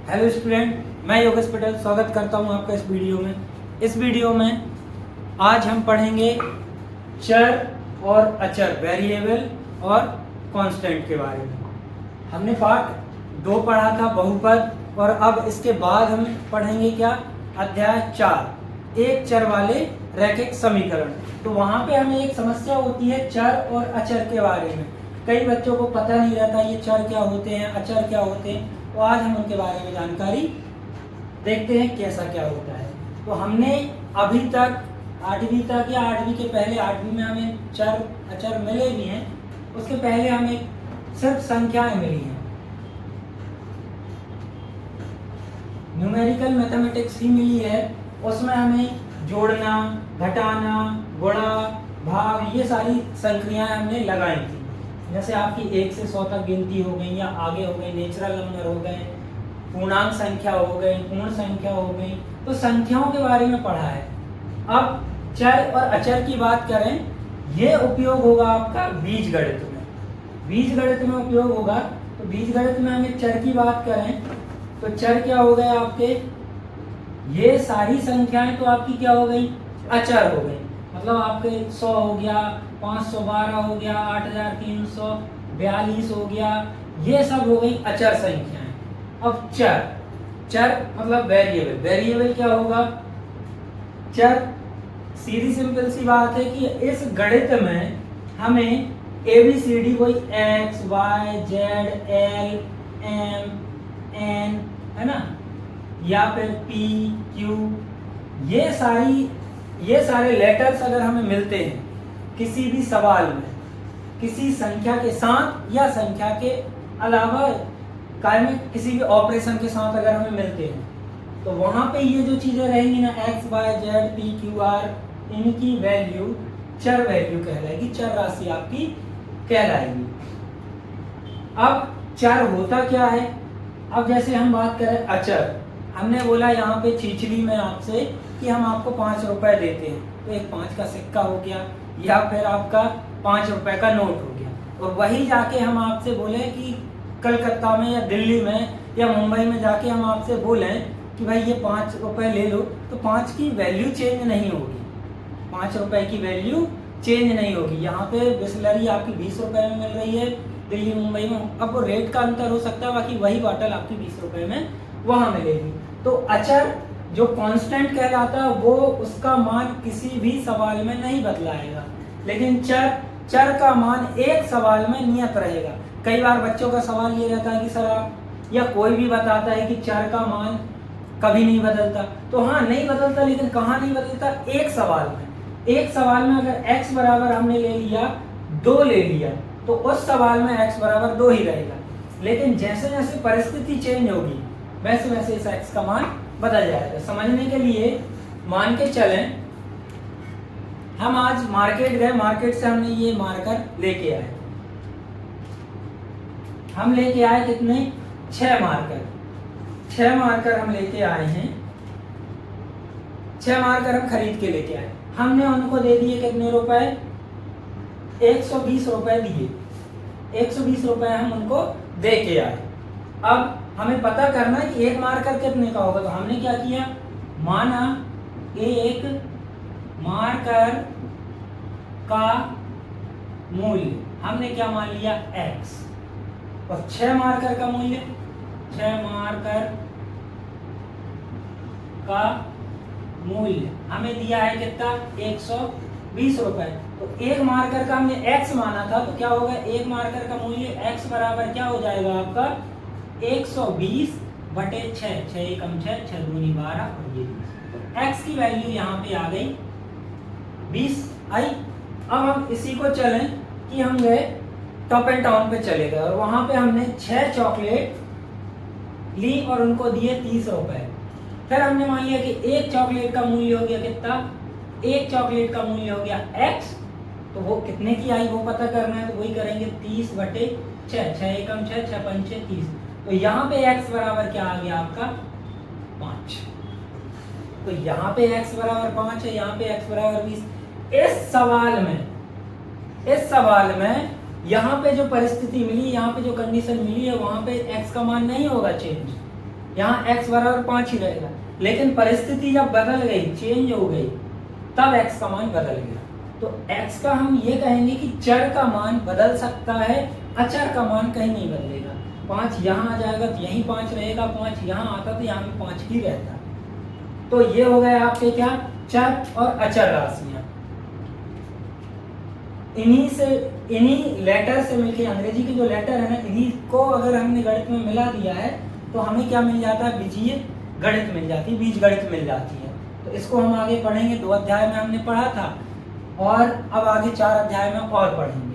Hello student, मैं योगेश पटेल स्वागत करता हूं आपका इस वीडियो में। इस वीडियो में आज हम पढ़ेंगे चर और अचर, वेरिएबल और कांस्टेंट के बारे में। हमने पार्ट 2 पढ़ा था बहुपद, और अब इसके बाद हम पढ़ेंगे क्या, अध्याय 4, एक चर वाले रैखिक समीकरण। तो वहां पे हमें एक समस्या होती है चर और अचर के बारे में। कई बच्चों को पता नहीं रहता ये चर क्या होते हैं, अचर क्या होते हैं। तो आज हम उनके बारे में जानकारी देखते हैं कैसा क्या होता है। तो हमने अभी तक 8वीं तक या 8वीं के पहले 8वीं में हमें चर अचर मिले भी हैं, उसके पहले हमें सिर्फ संख्याएं मिली हैं, न्यूमेरिकल मैथमेटिक्स ही मिली है। उसमें हमें जोड़ना, घटाना, गुणा, भाग, ये सारी संख्याएं हमने लगाई थी। जैसे आपकी 1 से 100 तक गिनती हो गई या आगे हो गई, नेचुरल नंबर हो गए, पूर्णांक संख्या हो गई, पूर्ण संख्या हो गई। तो संख्याओं के बारे में पढ़ा है। अब चर और अचर की बात करें, ये उपयोग होगा आपका बीजगणित में। बीजगणित में उपयोग होगा। तो बीजगणित में हमें चर की बात करें तो चर क्या हो गए आपके, ये सारी संख्याएं तो आपकी क्या हो गई, अचर हो गई। मतलब आपके 100 हो गया, 512 हो गया, 8342 हो गया, ये सब हो गई अचर संख्याएं। अब चर, चर मतलब वेरिएबल। वेरिएबल क्या होगा, चर सीधी सिंपल सी बात है कि इस गणित में हमें ABCD कोई X, Y, Z, L, M, N, है ना, या फिर P, Q, ये सारे लेटर्स अगर हमें मिलते हैं किसी भी सवाल में, किसी संख्या के साथ या संख्या के अलावा में किसी भी ऑपरेशन के साथ अगर हमें मिलते हैं, तो वहां पे ये जो चीजें रहेंगी ना, X, Y, Z, P, Q, R, इनकी वैल्यू चर वैल्यू कहलाएगी, चर राशि आपकी कहलाएगी। अब चर होता क्या है, अब जैसे हम बात करें अचर, हमने बोला यहाँ पे चिचली में आपसे कि हम आपको 5 रुपए देते हैं, तो एक 5 का सिक्का हो गया या फिर आपका 5 रुपए का नोट हो गया। और वही जाके हम आपसे बोले कि कलकत्ता में या दिल्ली में या मुंबई में जाके हम आपसे बोलें कि भाई ये 5 रुपए ले लो, तो 5 की वैल्यू चेंज नहीं होगी, 5 रुपए की वैल्यू चेंज नहीं होगी। यहाँ पे बिस्लरी आपकी 20 रुपए में मिल रही है दिल्ली मुंबई में, अब वो रेट का अंतर हो सकता है, बाकी वही बॉटल आपकी 20 रुपए में वहां मिलेगी। तो अचर जो कांस्टेंट कहलाता है वो उसका मान किसी भी सवाल में नहीं बदलाएगा, लेकिन चर का मान एक सवाल में नियत रहेगा। कई बार बच्चों का सवाल ये रहता है कि सर आप, या कोई भी बताता है कि चर का मान कभी नहीं बदलता, तो हाँ नहीं बदलता, लेकिन कहाँ नहीं बदलता, एक सवाल में अगर x बराबर हमने ले लिया 2 ले लिया, तो उस सवाल में x बराबर 2 ही रहेगा। लेकिन जैसे जैसे परिस्थिति चेंज होगी वैसे वैसे इस x का मान बदल जाएगा। समझने के लिए मान के चलें, हम आज मार्केट गए, मार्केट से हमने ये मार्कर लेके आए, हम लेके आए कितने, 6 मार्कर हम लेके आए हैं, 6 मार्कर हम खरीद के लेके आए। हमने उनको दे दिए कितने रुपए, 120 रुपए दिए, 120 रुपए हम उनको दे के आए। अब हमें पता करना है कि एक मार्कर कितने का होगा, तो हमने क्या किया, माना एक मार्कर का मूल्य हमने क्या मान लिया, x, और 6 मार्कर का मूल्य, 6 मार्कर का मूल्य हमें दिया है कितना, 120 रुपए। तो एक मार्कर का हमने x माना था, तो क्या होगा, एक मार्कर का मूल्य x बराबर क्या हो जाएगा आपका, 120 बटे 6, 6 एकम 6, 6 दूनी 12 और ये 20। तो x की वैल्यू यहाँ पे आ गई 20 आई। अब हम इसी को चलें कि हम गए टॉप एंड टाउन पे चले गए और वहां पे हमने 6 चॉकलेट ली और उनको दिए 30 रुपए। फिर हमने मान लिया कि एक चॉकलेट का मूल्य हो गया कितना, एक चॉकलेट का मूल्य हो गया x, तो वो कितने की आई वो पता करना है, तो वही करेंगे 30 बटे 6, 6 एकम 6, 6 पंचे 30। तो यहाँ पे x बराबर क्या आ गया आपका, 5। तो यहाँ पे x बराबर 5 है, यहाँ पे x बराबर 20। इस सवाल में यहाँ पे जो परिस्थिति मिली, यहाँ पे जो कंडीशन मिली है, वहां पे x का मान नहीं होगा चेंज, यहाँ x बराबर 5 ही रहेगा, लेकिन परिस्थिति जब बदल गई, चेंज हो गई, तब x का मान बदल गया। तो x का हम ये कहेंगे कि चर का मान बदल सकता है, अचर का मान कहीं नहीं बदलेगा। 5 यहाँ आ जाएगा तो यहीं 5 रहेगा, 5 यहाँ आता तो यहाँ भी 5 ही रहता। तो ये हो गए आपके क्या, चर और अचर राशियां। इन्हीं लेटर से मिलके, अंग्रेजी के जो लेटर है ना, इन्हीं को अगर हमने गणित में मिला दिया है तो हमें क्या मिल जाता है, बीजीय गणित मिल जाती है, बीज गणित मिल जाती है। तो इसको हम आगे पढ़ेंगे, 2 अध्याय में हमने पढ़ा था और अब आगे 4 अध्याय में और पढ़ेंगे।